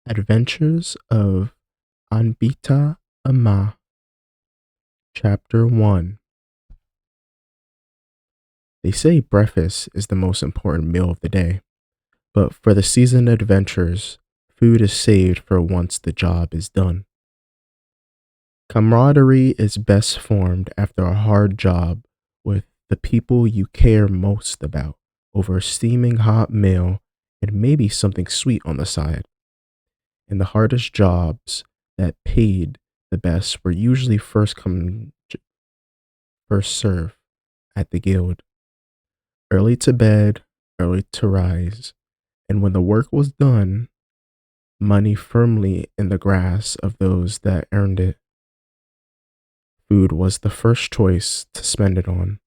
Adventures of Anbieter Immer, Chapter 1. They say breakfast is the most important meal of the day, but for the seasoned adventurers, food is saved for once the job is done. Camaraderie is best formed after a hard job with the people you care most about over a steaming hot meal and maybe something sweet on the side. And the hardest jobs that paid the best were usually first come, first serve at the guild. Early to bed, early to rise, and when the work was done, money firmly in the grasp of those that earned it. Food was the first choice to spend it on.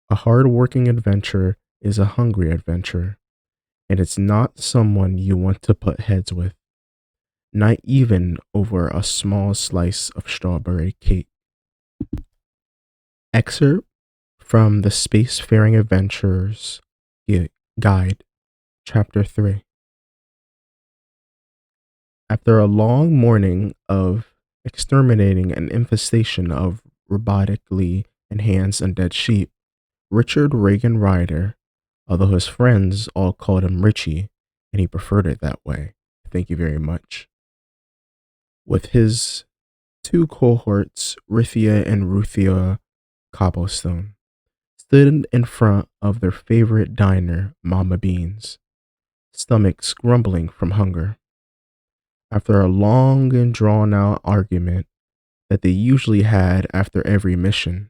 A hard-working adventurer is a hungry adventurer, and it's not someone you want to put heads with, not even over a small slice of strawberry cake. Excerpt from the Spacefaring Adventurers Guide, Chapter 3. After a long morning of exterminating an infestation of robotically enhanced undead sheep, Richard Reagan Ryder, although his friends all called him Richie, and he preferred it that way, thank you very much, with his two cohorts, Rithia and Ruthia Cobblestone, stood in front of their favorite diner, Mama Bean's, stomachs grumbling from hunger. After a long and drawn out argument that they usually had after every mission,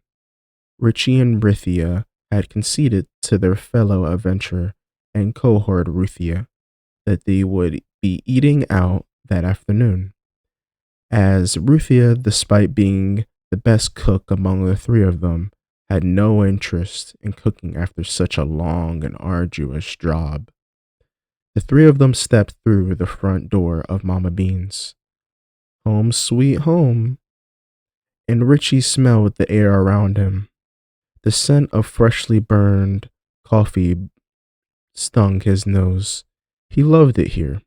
Richie and Rithia had conceded to their fellow adventurer and cohort Ruthia that they would be eating out that afternoon, as Ruthia, despite being the best cook among the three of them, had no interest in cooking after such a long and arduous job. The three of them stepped through the front door of Mama Bean's. Home sweet home. And Richie smelled the air around him. The scent of freshly burned coffee stung his nose. He loved it here.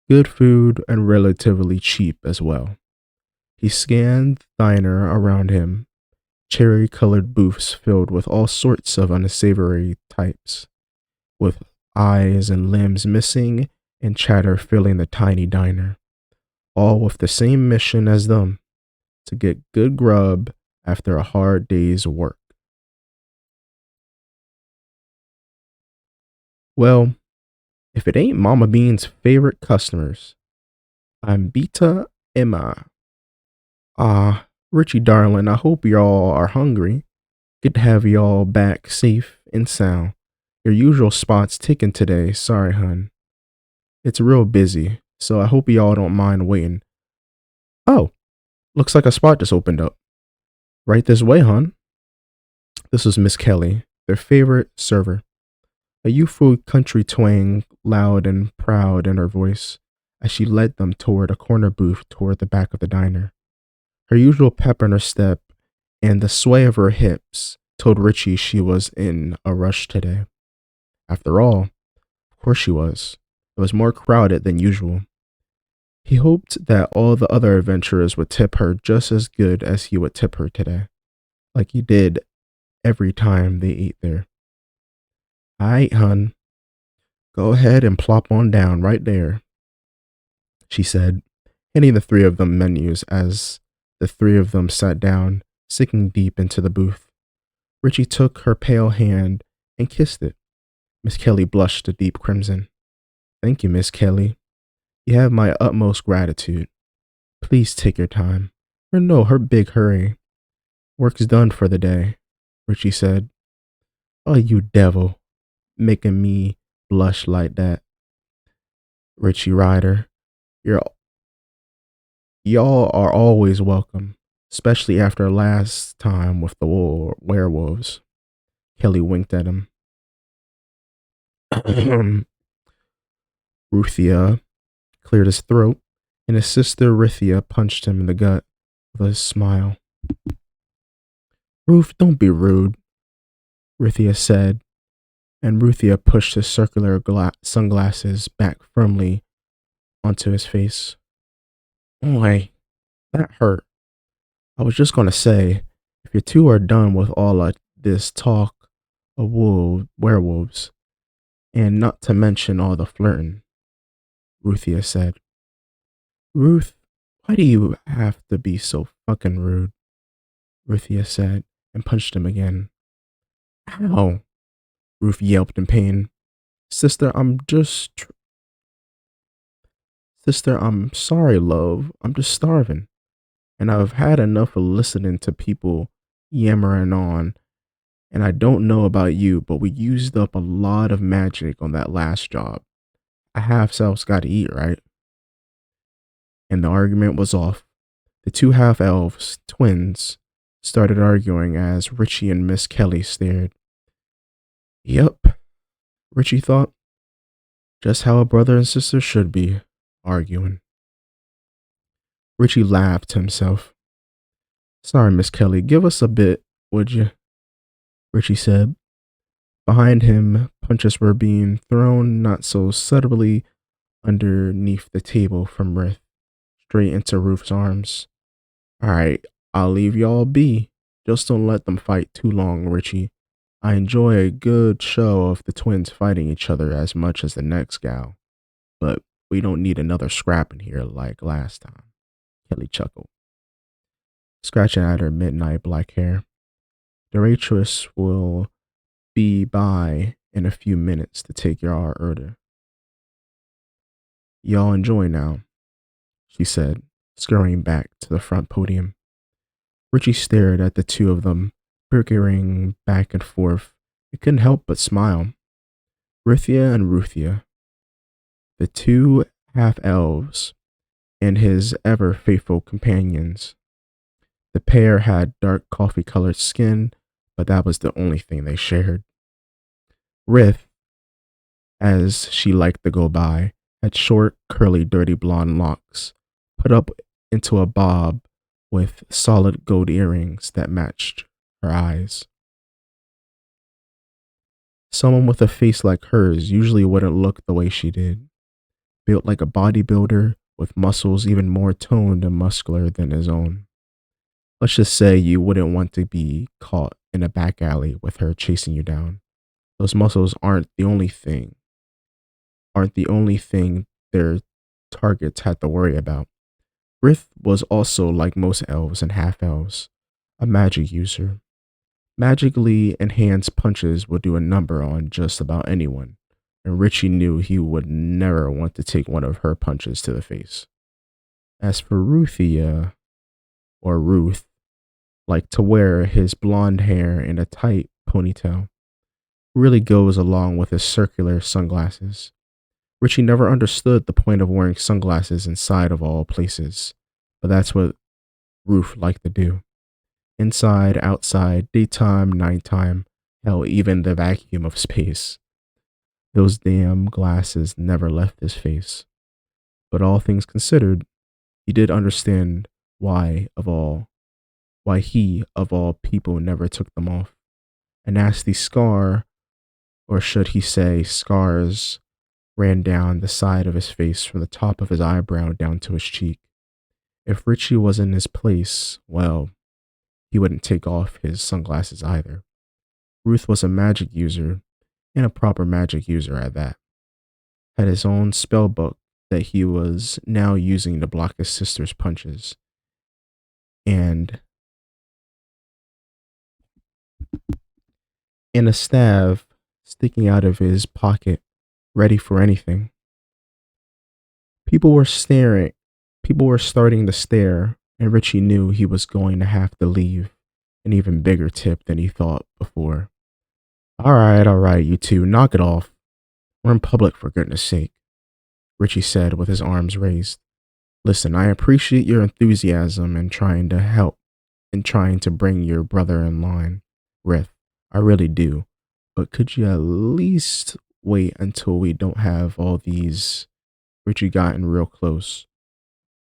Good food and relatively cheap as well. He scanned the diner around him, cherry-colored booths filled with all sorts of unsavory types, with eyes and limbs missing and chatter filling the tiny diner, all with the same mission as them, to get good grub after a hard day's work. Well, if it ain't Mama Bean's favorite customers, I'm Beta Emma. Richie darling, I hope y'all are hungry. Good to have y'all back safe and sound. Your usual spot's ticking today, sorry hun. It's real busy, so I hope y'all don't mind waiting. Oh, looks like a spot just opened up. Right this way, hun. This was Miss Kelly, their favorite server. A youthful country twang, loud and proud in her voice, as she led them toward a corner booth toward the back of the diner. Her usual pep in her step and the sway of her hips told Richie she was in a rush today. After all, of course she was. It was more crowded than usual. He hoped that all the other adventurers would tip her just as good as he would tip her today, like he did every time they ate there. Aight, hun. Go ahead and plop on down right there, she said, handing the three of them menus as the three of them sat down, sinking deep into the booth. Richie took her pale hand and kissed it. Miss Kelly blushed a deep crimson. Thank you, Miss Kelly. You have my utmost gratitude. Please take your time. Or no, her big hurry. Work's done for the day, Richie said. Oh, you devil, making me blush like that. Richie Ryder, you're, y'all are always welcome, especially after last time with the werewolves. Kelly winked at him. Ruthia cleared his throat, and his sister Rithia punched him in the gut with a smile. Ruth, don't be rude, Rithia said, and Ruthia pushed his circular sunglasses back firmly onto his face. Oi, that hurt. I was just gonna say, if you two are done with all of this talk of werewolves, and not to mention all the flirting, Ruthia said. Ruth, why do you have to be so fucking rude? Ruthia said, and punched him again. Ow! Ruth yelped in pain. Sister, Sister, I'm sorry, love. I'm just starving. And I've had enough of listening to people yammering on. And I don't know about you, but we used up a lot of magic on that last job. A half self's gotta eat, right? And the argument was off. The two half elves, twins, started arguing as Richie and Miss Kelly stared. Yep, Richie thought. Just how a brother and sister should be, arguing. Richie laughed to himself. Sorry, Miss Kelly, give us a bit, would you? Richie said. Behind him, punches were being thrown not so subtly underneath the table from Rith, straight into Ruth's arms. Alright, I'll leave y'all be. Just don't let them fight too long, Richie. I enjoy a good show of the twins fighting each other as much as the next gal, but we don't need another scrap in here like last time. Kelly chuckled, scratching at her midnight black hair. The waitress will be by in a few minutes to take your order. Y'all enjoy now, she said, scurrying back to the front podium. Richie stared at the two of them, bickering back and forth. He couldn't help but smile. Rithia and Ruthia, the two half elves, and his ever faithful companions. The pair had dark coffee colored skin, but that was the only thing they shared. Rith, as she liked to go by, had short, curly, dirty blonde locks, put up into a bob with solid gold earrings that matched her eyes. Someone with a face like hers usually wouldn't look the way she did. Built like a bodybuilder, with muscles even more toned and muscular than his own. Let's just say you wouldn't want to be caught in a back alley with her chasing you down. Those muscles aren't the only thing their targets had to worry about. Rith was also, like most elves and half elves, a magic user. Magically enhanced punches would do a number on just about anyone, and Richie knew he would never want to take one of her punches to the face. As for Ruthia, or Ruth, liked to wear his blonde hair in a tight ponytail. Really goes along with his circular sunglasses. Richie never understood the point of wearing sunglasses inside of all places, but that's what Ruth liked to do. Inside, outside, daytime, nighttime, hell, even the vacuum of space. Those damn glasses never left his face. But all things considered, he did understand why he, of all people, never took them off. A nasty scar, or should he say scars, ran down the side of his face from the top of his eyebrow down to his cheek. If Richie was in his place, well, he wouldn't take off his sunglasses either. Ruth was a magic user, and a proper magic user at that. Had his own spell book that he was now using to block his sister's punches. And a staff sticking out of his pocket, ready for anything. People were staring. People were starting to stare, and Richie knew he was going to have to leave an even bigger tip than he thought before. All right, you two, knock it off. We're in public, for goodness sake, Richie said with his arms raised. Listen, I appreciate your enthusiasm in trying to help, in trying to bring your brother in line, Rith. I really do. But could you at least wait until we don't have all these? Richie gotten real close.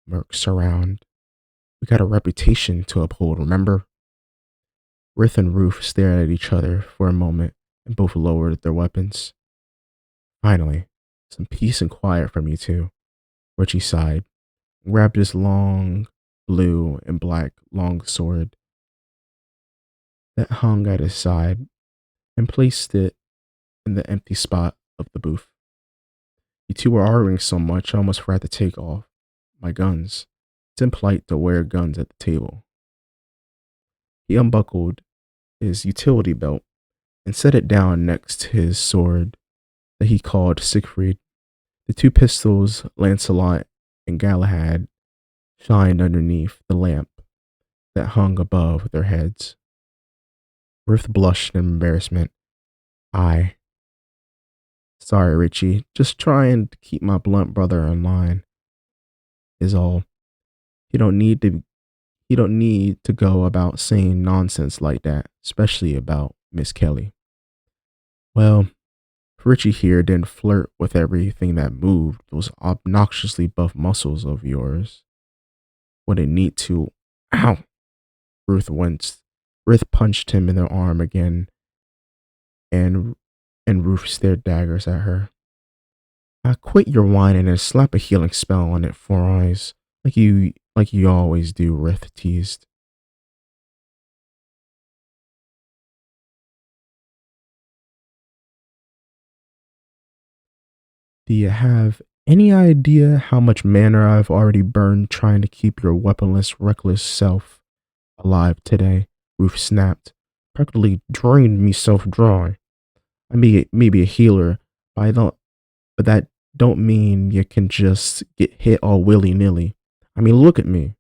Mercs around. We got a reputation to uphold, remember? Rith and Ruth stared at each other for a moment and both lowered their weapons. Finally, some peace and quiet from you two. Richie sighed, grabbed his long blue and black long sword that hung at his side and placed it in the empty spot of the booth. You two were arguing so much I almost forgot to take off my guns. It's impolite to wear guns at the table. He unbuckled his utility belt and set it down next to his sword that he called Siegfried. The two pistols, Lancelot and Galahad, shined underneath the lamp that hung above their heads. Ruth blushed in embarrassment. I. Sorry, Richie. Just trying to keep my blunt brother in line is all. You don't need to go about saying nonsense like that, especially about Miss Kelly. Well, Richie here didn't flirt with everything that moved, those obnoxiously buff muscles of yours. Wouldn't need to. Ow! Ruth winced. Ruth punched him in the arm again, and Ruth stared daggers at her. Quit your whining and slap a healing spell on it, Four Eyes, like you always do, Ruth teased. Do you have any idea how much mana I've already burned trying to keep your weaponless, reckless self alive today? Ruth snapped. Practically drained me self dry. I may be a healer, but that don't mean you can just get hit all willy nilly. I mean, look at me.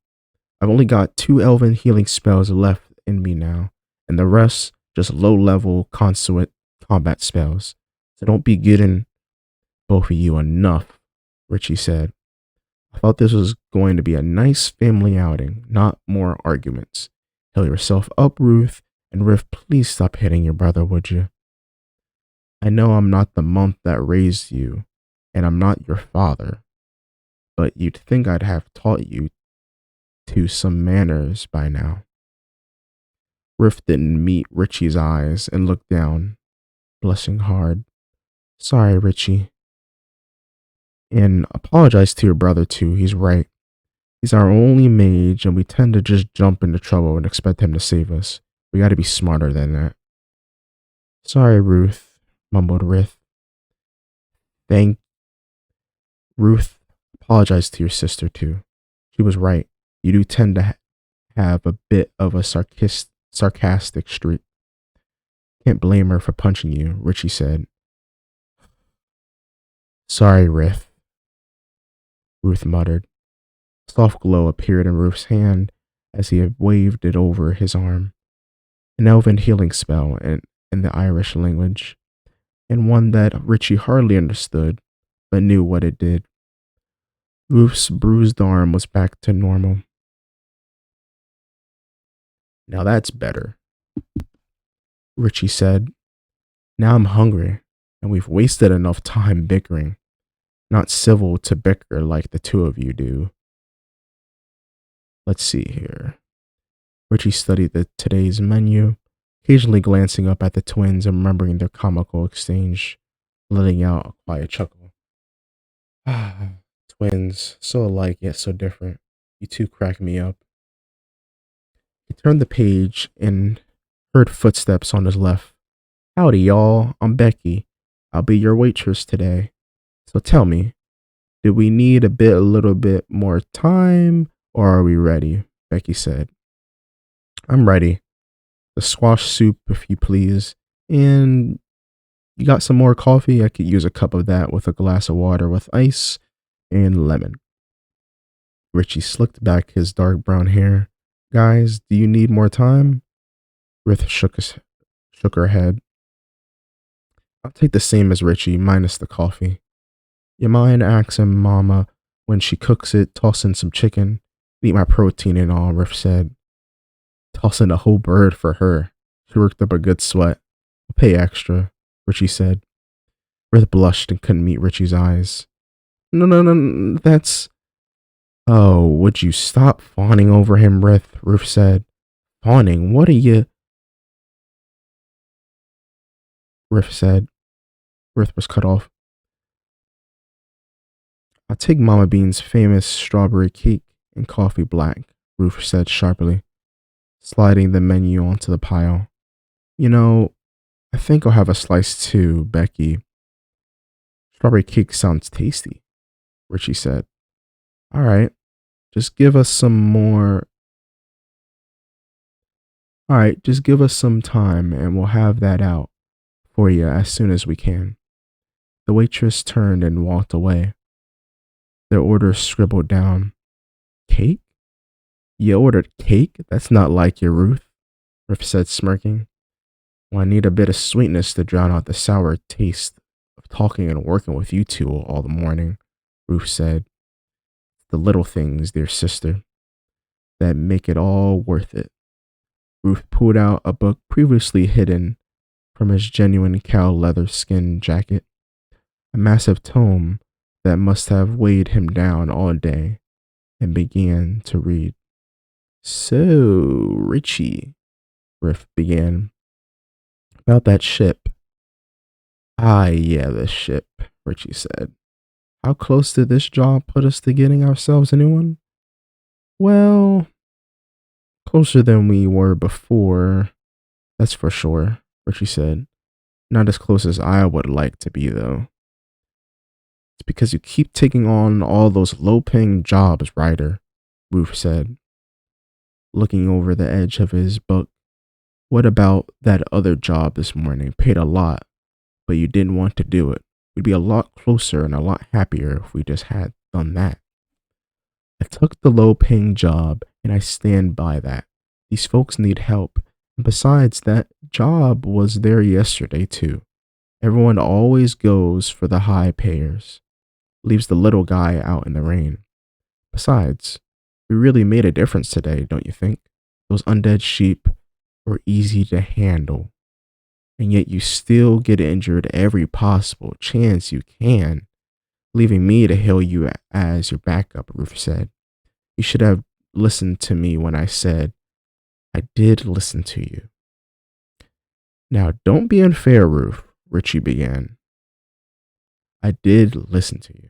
I've only got 2 elven healing spells left in me now, and the rest just low level consummate combat spells. So don't be getting both of you enough, Richie said. I thought this was going to be a nice family outing, not more arguments. Heal yourself up, Ruth, and Ruth, please stop hitting your brother, would you? I know I'm not the monk that raised you, and I'm not your father, but you'd think I'd have taught you to some manners by now. Ruth didn't meet Richie's eyes and looked down, blushing hard. Sorry, Richie. And apologize to your brother too, he's right. He's our only mage, and we tend to just jump into trouble and expect him to save us. We gotta be smarter than that. Sorry, Ruth, mumbled Ruth. Thank Ruth. Apologize to your sister too. She was right. You do tend to have a bit of a sarcastic streak. Can't blame her for punching you, Richie said. Sorry, Ruth muttered. A soft glow appeared in Ruth's hand as he waved it over his arm. An elven healing spell in the Irish language, and one that Richie hardly understood, but knew what it did. Ruth's bruised arm was back to normal. Now that's better, Richie said. Now I'm hungry, and we've wasted enough time bickering. Not civil to bicker like the two of you do. Let's see here. Richie studied today's menu, occasionally glancing up at the twins and remembering their comical exchange, letting out a quiet chuckle. Twins, so alike yet so different. You two crack me up. He turned the page and heard footsteps on his left. Howdy, y'all. I'm Becky. I'll be your waitress today. So tell me, do we need a little bit more time, or are we ready? Becky said. I'm ready. The squash soup, if you please. And you got some more coffee? I could use a cup of that with a glass of water with ice and lemon. Richie slicked back his dark brown hair. Guys, do you need more time? Ruth shook her head. I'll take the same as Richie, minus the coffee. You mind asking Mama when she cooks it, toss in some chicken, eat my protein and all, Ruth said. Toss in a whole bird for her. She worked up a good sweat. I'll pay extra, Richie said. Ruth blushed and couldn't meet Richie's eyes. No, that's... Oh, would you stop fawning over him, Ruth said. Fawning? What are you... Ruth said. Ruth was cut off. I'll take Mama Bean's famous strawberry cake and coffee black, Ruth said sharply, sliding the menu onto the pile. You know, I think I'll have a slice too, Becky. Strawberry cake sounds tasty, Richie said. All right, just give us some more. All right, just give us some time and we'll have that out for you as soon as we can. The waitress turned and walked away, their order scribbled down. Cake? You ordered cake? That's not like you, Ruth, Ruth said, smirking. Well, I need a bit of sweetness to drown out the sour taste of talking and working with you two all the morning, Ruth said. The little things, dear sister, that make it all worth it. Ruth pulled out a book previously hidden from his genuine cow leather skin jacket, a massive tome that must have weighed him down all day, and began to read. So, Richie, Ruth began, about that ship. Ah, yeah, the ship, Richie said. How close did this job put us to getting ourselves a new one? Well, closer than we were before, that's for sure, Richie said. Not as close as I would like to be, though. It's because you keep taking on all those low-paying jobs, Ryder, Ruth said, looking over the edge of his book. What about that other job this morning? Paid a lot, but you didn't want to do it. We'd be a lot closer and a lot happier if we just had done that. I took the low-paying job, and I stand by that. These folks need help. And besides, that job was there yesterday, too. Everyone always goes for the high payers. Leaves the little guy out in the rain. Besides, we really made a difference today, don't you think? Those undead sheep were easy to handle. And yet you still get injured every possible chance you can, leaving me to hail you as your backup, Ruth said. You should have listened to me when I said I did listen to you. Now, don't be unfair, Ruth, Richie began. I did listen to you.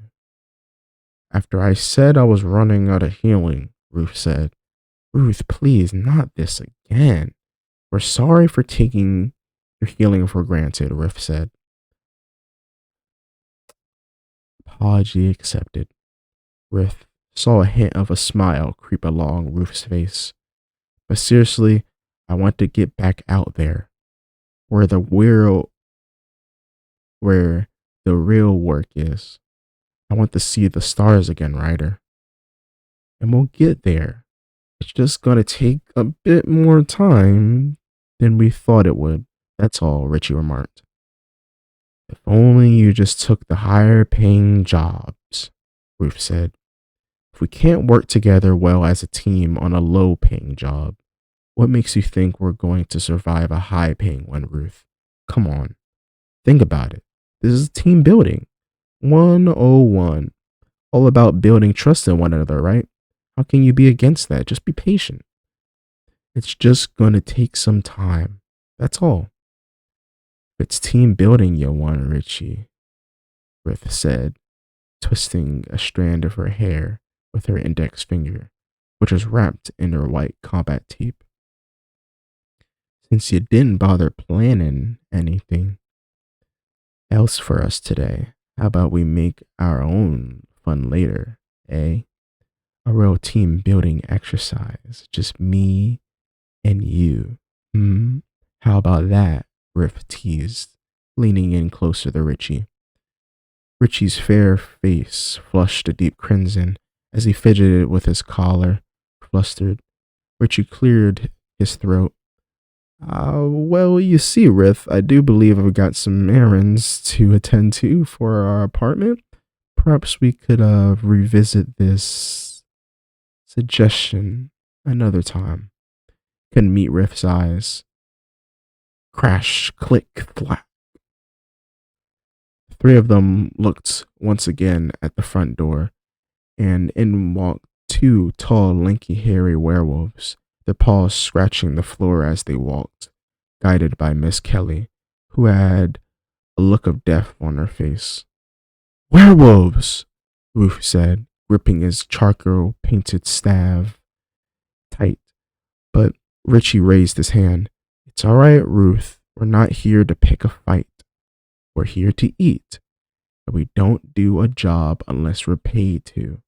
After I said I was running out of healing, Ruth said. Ruth, please, not this again. We're sorry for taking your healing for granted, Ruth said. Apology accepted. Ruth saw a hint of a smile creep along Ruth's face. But seriously, I want to get back out there, where the real work is. I want to see the stars again, Ryder. And we'll get there. It's just gonna take a bit more time than we thought it would. That's all, Richie remarked. If only you just took the higher paying jobs, Ruth said. If we can't work together well as a team on a low paying job, what makes you think we're going to survive a high paying one, Ruth? Come on, think about it. This is team building. 101. All about building trust in one another, right? How can you be against that? Just be patient. It's just going to take some time. That's all. It's team building you want, Richie, Ruth said, twisting a strand of her hair with her index finger, which was wrapped in her white combat tape. Since you didn't bother planning anything else for us today, how about we make our own fun later, eh? A real team building exercise, just me and you. How about that? Riff teased, leaning in closer to Richie. Richie's fair face flushed a deep crimson as he fidgeted with his collar, flustered. Richie cleared his throat. Well, you see, Riff, I do believe I've got some errands to attend to for our apartment. Perhaps we could revisit this suggestion another time. Couldn't meet Riff's eyes. Crash, click, thwack. The three of them looked once again at the front door, and in walked two tall, lanky, hairy werewolves, their paws scratching the floor as they walked, guided by Miss Kelly, who had a look of death on her face. Werewolves! Ruth said, gripping his charcoal painted staff tight. But Richie raised his hand. It's all right, Ruth. We're not here to pick a fight. We're here to eat. And we don't do a job unless we're paid to.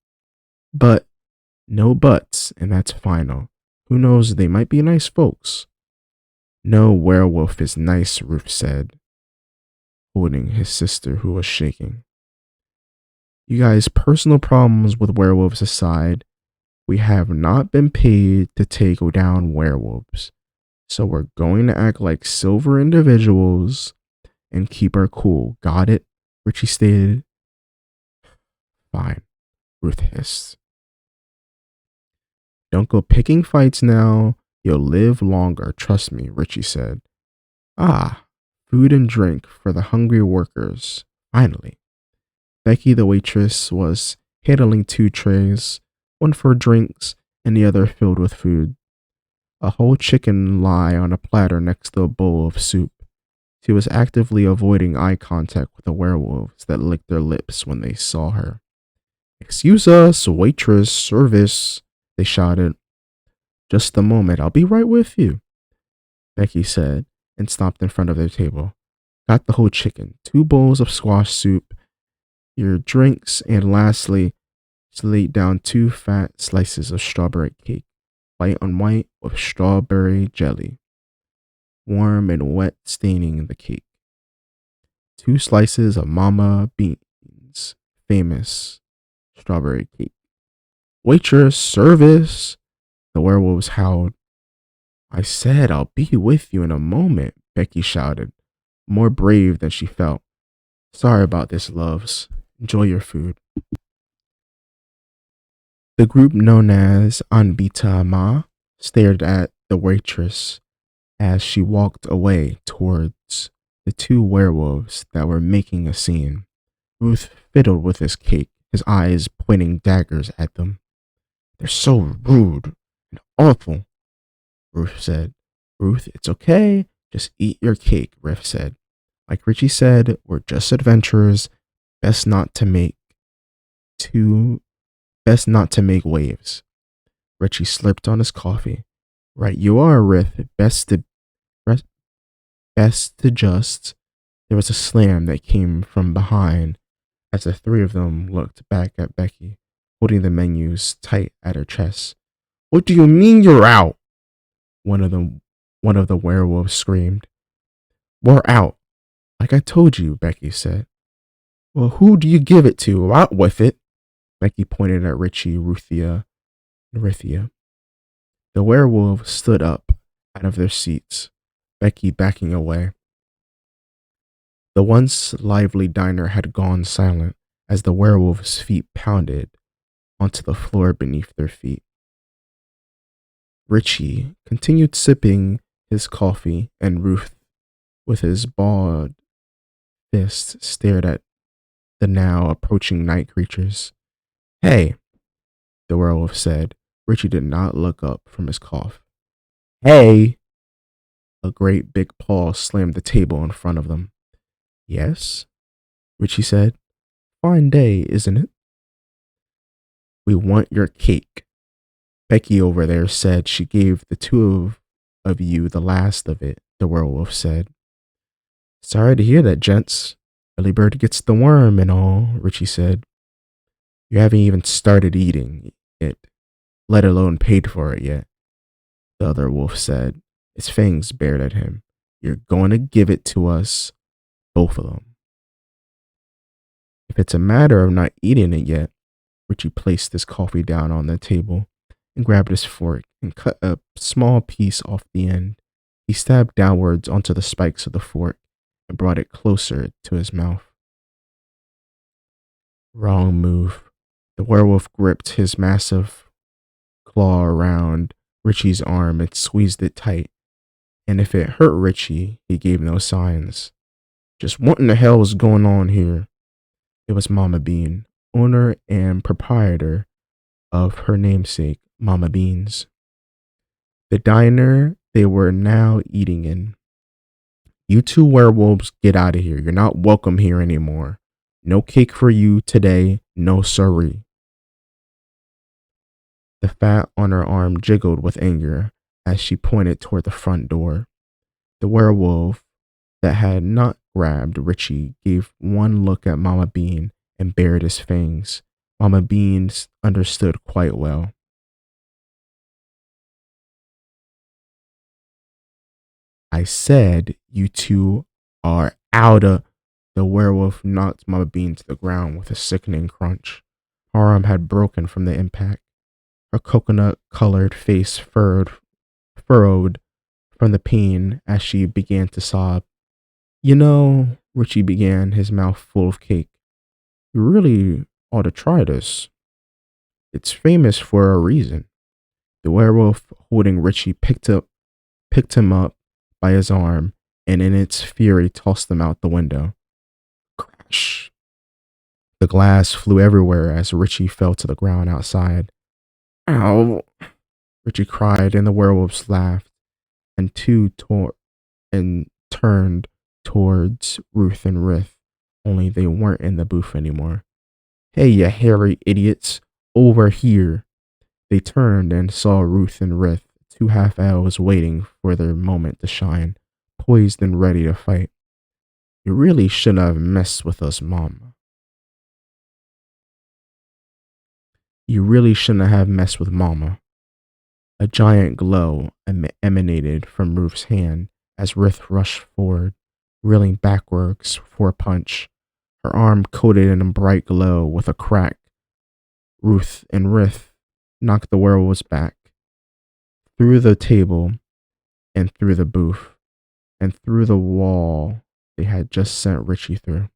But no buts, and that's final. Who knows, they might be nice folks. No werewolf is nice, Ruth said, holding his sister who was shaking. You guys, personal problems with werewolves aside, we have not been paid to take down werewolves. So we're going to act like silver individuals and keep our cool. Got it? Richie stated. Fine, Ruth hissed. Don't go picking fights now. You'll live longer, trust me, Richie said. Ah, food and drink for the hungry workers. Finally. Becky, the waitress, was handling 2 trays, one for drinks and the other filled with food. A whole chicken lay on a platter next to a bowl of soup. She was actively avoiding eye contact with the werewolves that licked their lips when they saw her. Excuse us, waitress, service, they shouted. Just a moment, I'll be right with you, Becky said, and stopped in front of their table. Got the whole chicken, 2 bowls of squash soup, your drinks, and lastly, she laid down 2 fat slices of strawberry cake, white on white with strawberry jelly, warm and wet staining the cake. 2 slices of Mama Bean's famous strawberry cake. Waitress, service, the werewolves howled. I said I'll be with you in a moment, Becky shouted, more brave than she felt. Sorry about this, loves. Enjoy your food. The group known as Anbieter Immer stared at the waitress as she walked away towards the 2 werewolves that were making a scene. Ruth fiddled with his cake, his eyes pointing daggers at them. They're so rude and awful, Ruth said. Ruth, it's okay. Just eat your cake, Riff said. Like Richie said, we're just adventurers. Best not to make waves. Richie slurped on his coffee. Right you are, Riff. Best to just. There was a slam that came from behind as the 3 of them looked back at Becky, holding the menus tight at her chest. What do you mean you're out? One of the werewolves screamed. We're out. Like I told you, Becky said. Well, who do you give it to? Out with it. Becky pointed at Richie, Ruthia, and Rithia. The werewolves stood up out of their seats, Becky backing away. The once lively diner had gone silent as the werewolves' feet pounded onto the floor beneath their feet. Richie continued sipping his coffee, and Ruth, with his balled fist, stared at the now approaching night creatures. Hey, the werewolf said. Richie did not look up from his cough. Hey! A great big paw slammed the table in front of them. Yes? Richie said. Fine day, isn't it? We want your cake. Becky over there said she gave the 2 of you the last of it, the werewolf said. Sorry to hear that, gents. Early bird gets the worm and all, Richie said. You haven't even started eating it, let alone paid for it yet, the other wolf said, his fangs bared at him. You're going to give it to us, both of them. If it's a matter of not eating it yet, Richie placed his coffee down on the table and grabbed his fork and cut a small piece off the end. He stabbed downwards onto the spikes of the fork and brought it closer to his mouth. Wrong move. The werewolf gripped his massive claw around Richie's arm and squeezed it tight. And if it hurt Richie, he gave no signs. Just what in the hell was going on here? It was Mama Bean, owner and proprietor of her namesake, Mama Beans. The diner they were now eating in. You 2 werewolves, get out of here. You're not welcome here anymore, No cake for you today, no siree. The fat on her arm jiggled with anger as she pointed toward the front door. The werewolf that had not grabbed Richie gave one look at Mama Bean and bared his fangs. Mama Bean understood quite well. I said you two are out of. The werewolf knocked Mama Bean to the ground with a sickening crunch. Her arm had broken from the impact. Her coconut colored face furrowed from the pain as she began to sob. You know, Richie began, his mouth full of cake. You really ought to try this. It's famous for a reason. The werewolf holding Richie picked him up by his arm and in its fury tossed him out the window. Crash. The glass flew everywhere as Richie fell to the ground outside. Ow! Richie cried and the werewolves laughed and and turned towards Ruth and Rith, only they weren't in the booth anymore. Hey, you hairy idiots, over here. They turned and saw Ruth and Rith, two half elves waiting for their moment to shine, poised and ready to fight. You really shouldn't have messed with us, Mama. You really shouldn't have messed with Mama. A giant glow emanated from Ruth's hand as Rith rushed forward, reeling backwards for a punch, her arm coated in a bright glow with a crack. Ruth and Rith knocked the werewolves back, through the table, and through the booth, and through the wall they had just sent Richie through.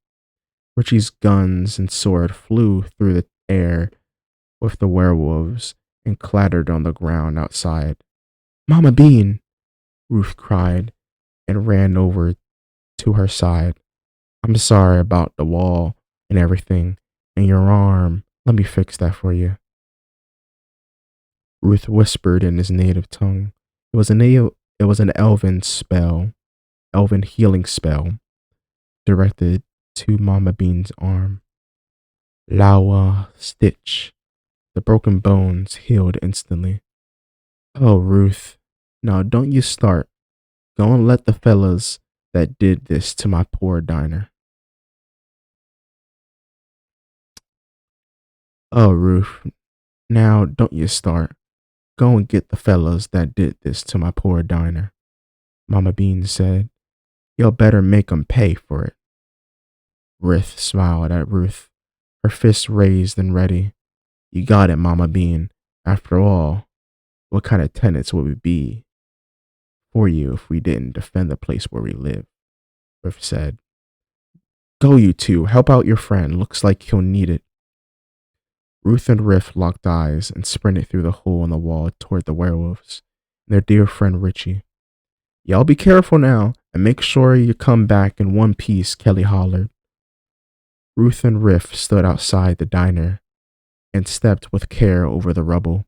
Richie's guns and sword flew through the air with the werewolves and clattered on the ground outside. Mama Bean! Ruth cried and ran over to her side. I'm sorry about the wall and everything, and your arm. Let me fix that for you. Ruth whispered in his native tongue. It was an elven healing spell, directed to Mama Bean's arm. Lawa Stitch. The broken bones healed instantly. Oh, Ruth. Now don't you start. Go and let the fellas that did this to my poor diner. Oh, Ruth. Now don't you start. Go and get the fellas that did this to my poor diner. Mama Bean said. You'll better make 'em pay for it. Rith smiled at Ruth, her fists raised and ready. You got it, Mama Bean. After all, what kind of tenants would we be for you if we didn't defend the place where we live? Rith said. Go, you two. Help out your friend. Looks like he'll need it. Ruth and Rith locked eyes and sprinted through the hole in the wall toward the werewolves and their dear friend Richie. Y'all be careful now and make sure you come back in one piece, Kelly hollered. Ruth and Rith stood outside the diner and stepped with care over the rubble.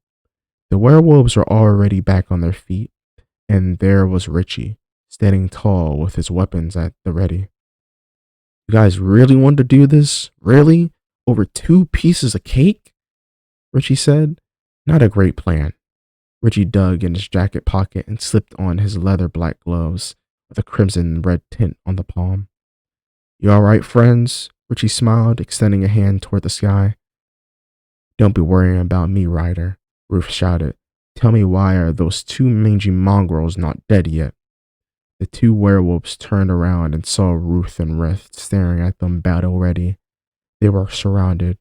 The werewolves were already back on their feet, and there was Richie, standing tall with his weapons at the ready. You guys really want to do this? Really? Over 2 pieces of cake? Richie said. Not a great plan. Richie dug in his jacket pocket and slipped on his leather black gloves with a crimson red tint on the palm. You all right, friends? Richie smiled, extending a hand toward the sky. Don't be worrying about me, Ryder, Ruth shouted. Tell me, why are those 2 mangy mongrels not dead yet? The 2 werewolves turned around and saw Ruth and Rith staring at them battle ready. They were surrounded.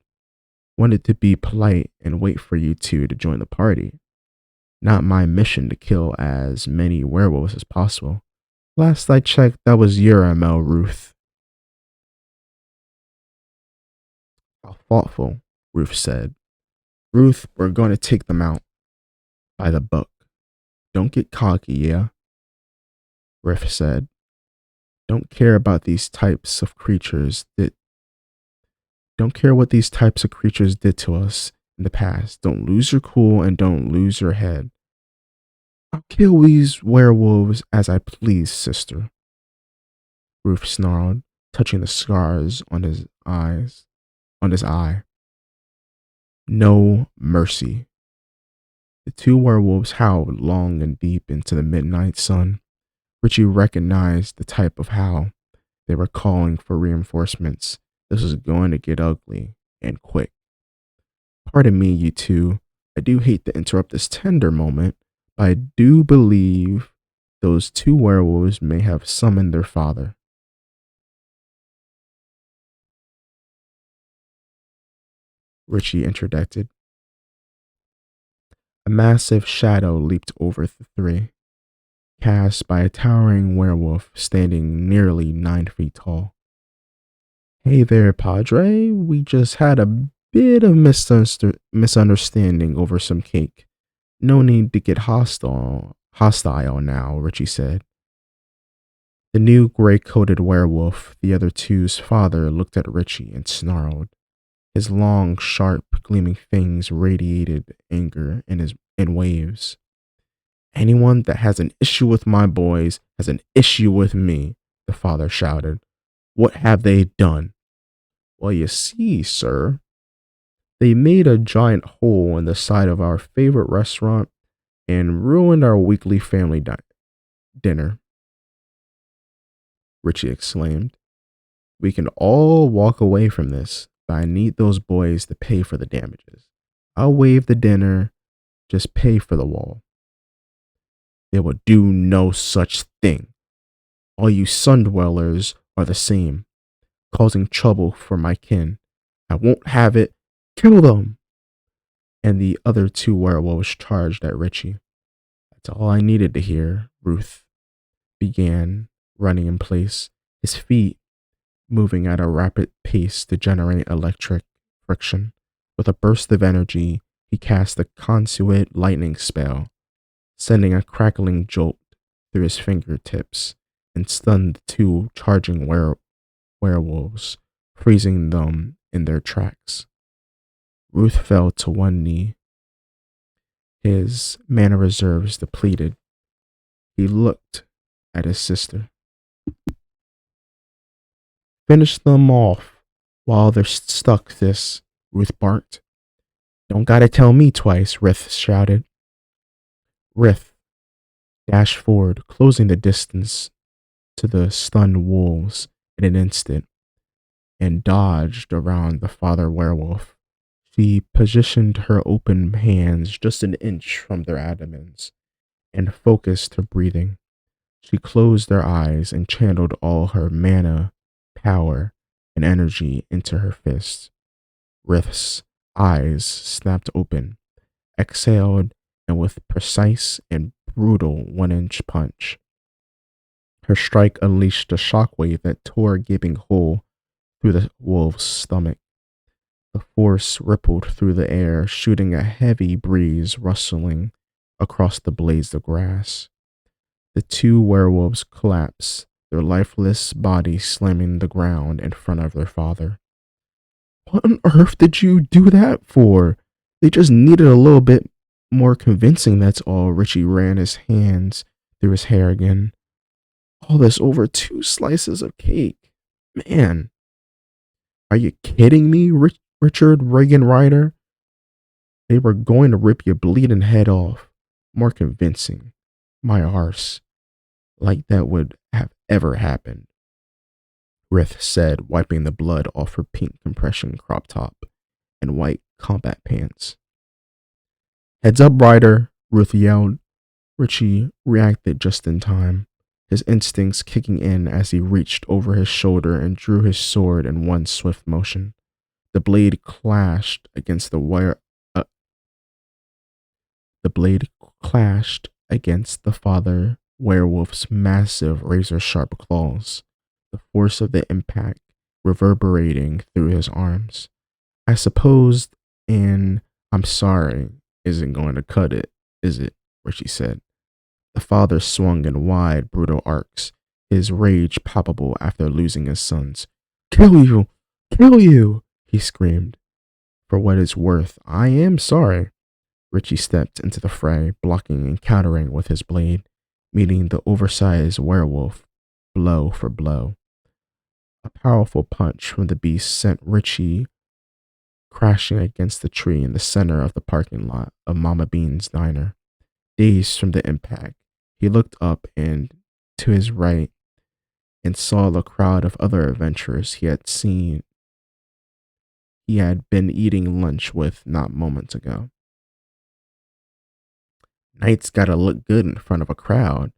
Wanted to be polite and wait for you two to join the party. Not my mission to kill as many werewolves as possible. Last I checked, that was your MO, Ruth. How thoughtful, Ruth said. Ruth, we're going to take them out. By the book. Don't get cocky, yeah? Rith said. Don't care about these types of creatures that Don't care what these types of creatures did to us in the past. Don't lose your cool and don't lose your head. I'll kill these werewolves as I please, sister. Ruth snarled. touching the scars on his eye. No mercy. The two werewolves howled long and deep into the midnight sun. Richie recognized the type of howl. They were calling for reinforcements. This was going to get ugly and quick. Pardon me, you two. I do hate to interrupt this tender moment, but I do believe those two werewolves may have summoned their father. Richie interjected. A massive shadow leaped over the three, cast by a towering werewolf standing nearly 9 feet tall. Hey there, Padre. We just had a bit of misunderstanding over some cake. No need to get hostile now, Richie said. The new gray-coated werewolf, the other two's father, looked at Richie and snarled. His long, sharp, gleaming fangs radiated anger in waves. Anyone that has an issue with my boys has an issue with me, the father shouted. What have they done? Well, you see, sir, they made a giant hole in the side of our favorite restaurant and ruined our weekly family dinner, Richie exclaimed. We can all walk away from this, but I need those boys to pay for the damages. I'll waive the dinner, just pay for the wall. They will do no such thing. All you sun dwellers are the same, causing trouble for my kin. I won't have it. Kill them! And the other two werewolves charged at Richie. That's all I needed to hear, Ruth began, running in place, his feet moving at a rapid pace to generate electric friction. With a burst of energy, he cast a consuate lightning spell, sending a crackling jolt through his fingertips and stunned the two charging werewolves, freezing them in their tracks. Ruth fell to one knee, his mana reserves depleted. He looked at his sister. Finish them off while they're stuck, this, Ruth barked. Don't gotta tell me twice, Rith shouted. Rith dashed forward, closing the distance to the stunned wolves in an instant, and dodged around the father werewolf. She positioned her open hands just an inch from their abdomens and focused her breathing. She closed her eyes and channeled all her mana, power, and energy into her fists. Rith's eyes snapped open, exhaled, and with precise and brutal 1-inch punch, her strike unleashed a shockwave that tore a gaping hole through the wolf's stomach. The force rippled through the air, shooting a heavy breeze rustling across the blades of grass. The two werewolves collapsed, their lifeless bodies slamming the ground in front of their father. What on earth did you do that for? They just needed a little bit more convincing, that's all. Richie ran his hands through his hair again. All this over 2 slices of cake. Man, are you kidding me, Richard Reagan Ryder? They were going to rip your bleeding head off. More convincing. My arse. Like that would have ever happened, Rith said, wiping the blood off her pink compression crop top and white combat pants. Heads up, Ryder, Ruth yelled. Richie reacted just in time, his instincts kicking in as he reached over his shoulder and drew his sword in one swift motion. The blade clashed against the wire. The blade clashed against the father werewolf's massive razor-sharp claws, the force of the impact reverberating through his arms. I suppose an I'm sorry isn't going to cut it, is it? Richie said. The father swung in wide, brutal arcs, his rage palpable after losing his sons. Kill you! Kill you! He screamed. For what it's worth, I am sorry. Richie stepped into the fray, blocking and countering with his blade, meeting the oversized werewolf blow for blow. A powerful punch from the beast sent Richie crashing against the tree in the center of the parking lot of Mama Bean's diner. Dazed from the impact, he looked up and to his right and saw the crowd of other adventurers he had been eating lunch with not moments ago. Knight's gotta look good in front of a crowd,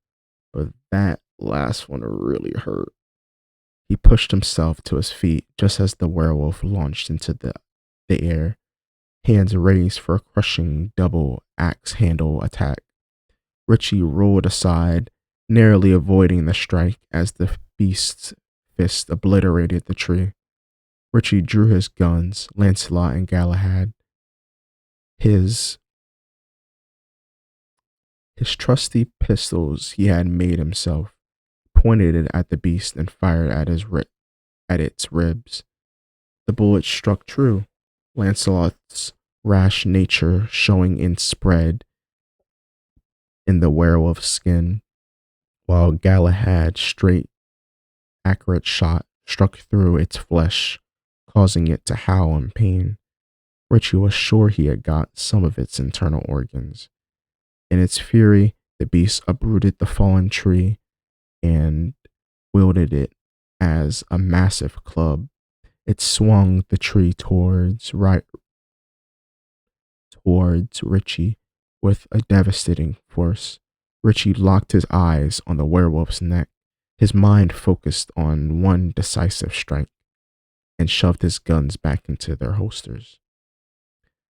but that last one really hurt. He pushed himself to his feet just as the werewolf launched into the air, hands raised for a crushing double axe handle attack. Richie rolled aside, narrowly avoiding the strike as the beast's fist obliterated the tree. Richie drew his guns, Lancelot and Galahad. His trusty pistols he had made himself, pointed it at the beast and fired at its ribs. The bullet struck true, Lancelot's rash nature showing in spread in the werewolf's skin, while Galahad's straight, accurate shot struck through its flesh, causing it to howl in pain. Richie was sure he had got some of its internal organs. In its fury, the beast uprooted the fallen tree and wielded it as a massive club. It swung the tree towards Richie with a devastating force. Richie locked his eyes on the werewolf's neck, his mind focused on one decisive strike, and shoved his guns back into their holsters.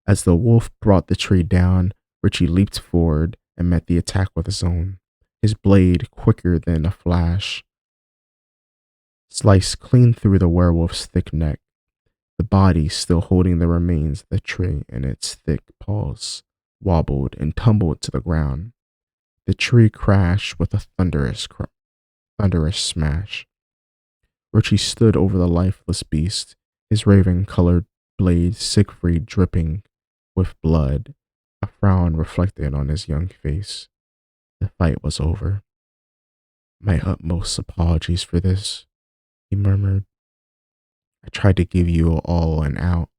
As the wolf brought the tree down, Richie leaped forward and met the attack with his own. His blade, quicker than a flash, sliced clean through the werewolf's thick neck. The body, still holding the remains of the tree in its thick paws, wobbled and tumbled to the ground. The tree crashed with a thunderous smash. Richie stood over the lifeless beast, his raven-colored blade Siegfried dripping with blood, a frown reflected on his young face. The fight was over. My utmost apologies for this, he murmured. I tried to give you all an out,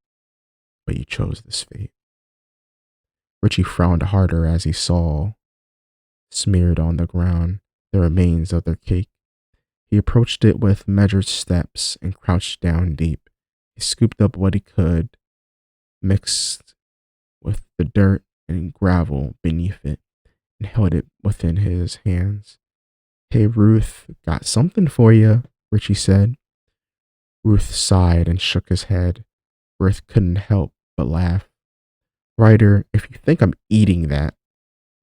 but you chose this fate. Richie frowned harder as he saw, smeared on the ground, the remains of their cake. He approached it with measured steps and crouched down deep. He scooped up what he could, mixed with the dirt and gravel beneath it, and held it within his hands. Hey, Ruth, got something for you, Richie said. Ruth sighed and shook his head. Ruth couldn't help but laugh. Ryder, if you think I'm eating that,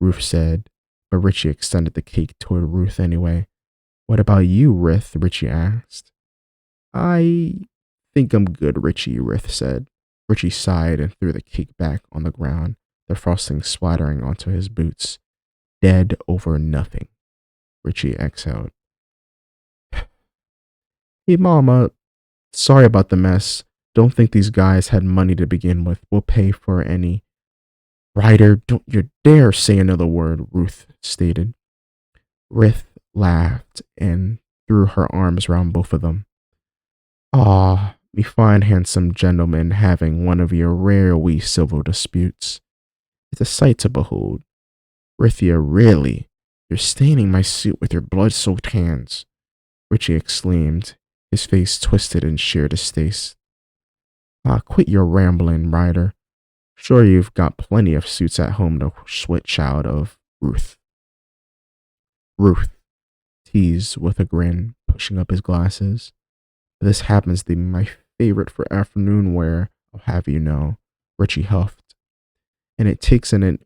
Ruth said, but Richie extended the cake toward Ruth anyway. What about you, Ruth? Richie asked. I think I'm good, Richie, Ruth said. Richie sighed and threw the cake back on the ground, the frosting splattering onto his boots. Dead over nothing, Richie exhaled. Hey, Mama, sorry about the mess. Don't think these guys had money to begin with. We'll pay for any. Ryder, don't you dare say another word, Ruth stated. Ruth laughed and threw her arms round both of them. Ah, me fine handsome gentleman having one of your rare wee civil disputes. It's a sight to behold. Rithia, really, you're staining my suit with your blood-soaked hands, Richie exclaimed, his face twisted in sheer distaste. Ah, quit your rambling, Ryder. Sure you've got plenty of suits at home to switch out of, Ruth. Ruth teased with a grin, pushing up his glasses. This happens to be my favorite for afternoon wear, I'll have you know, Richie huffed. And it takes an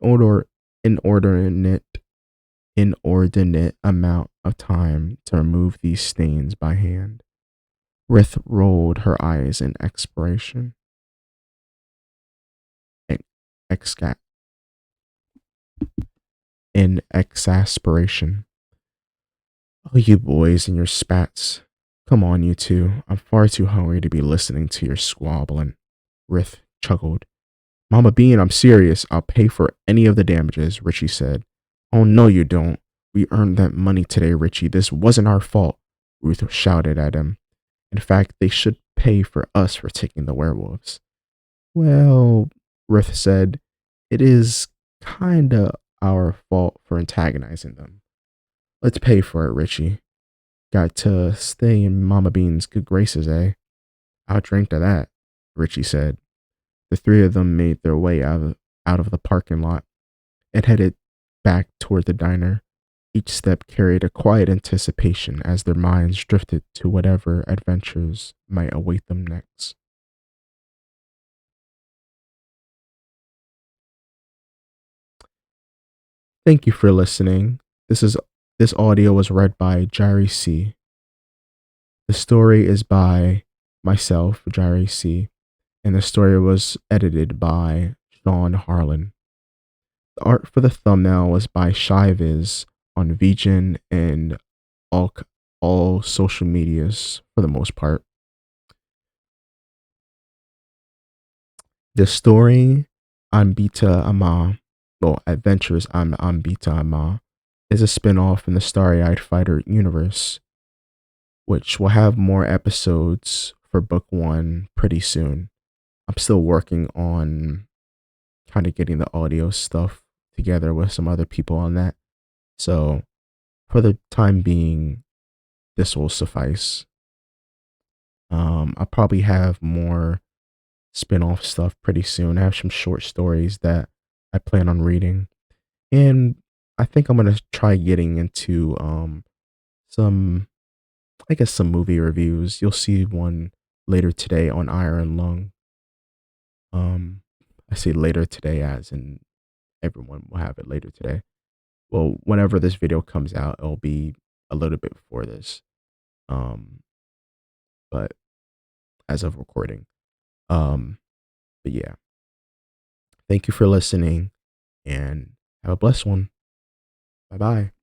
inordinate amount of time to remove these stains by hand. Rith rolled her eyes in exasperation. In exasperation. Oh, you boys and your spats. Come on, you two. I'm far too hungry to be listening to your squabbling. Rith chuckled. Mama Bean, I'm serious. I'll pay for any of the damages, Richie said. Oh, no, you don't. We earned that money today, Richie. This wasn't our fault, Ruth shouted at him. In fact, they should pay for us for taking the werewolves. Well, Rith said, it is kinda our fault for antagonizing them. Let's pay for it, Richie. Got to stay in Mama Bean's good graces, eh? I'll drink to that, Richie said. The three of them made their way out of the parking lot and headed back toward the diner. Each step carried a quiet anticipation as their minds drifted to whatever adventures might await them next. Thank you for listening. This audio was read by Jari C. The story is by myself, Jari C., and the story was edited by Sean Harlan. The art for the thumbnail was by Shyviz on Vgin and all all social medias for the most part. The story Anbieter Immer, well, Adventures on Anbieter Immer, is a spin-off in the Starry Eyed Fighter universe, which will have more episodes for book one pretty soon. I'm still working on kind of getting the audio stuff together with some other people on that. So for the time being, this will suffice. I'll probably have more spin-off stuff pretty soon. I have some short stories that I plan on reading. And I think I'm gonna try getting into some I guess some movie reviews. You'll see one later today on Iron Lung. Um I say later today as in everyone will have it later today. Well, whenever this video comes out, it'll be a little bit before this. Um but as of recording. Um but yeah. Thank you for listening and have a blessed one. Bye bye.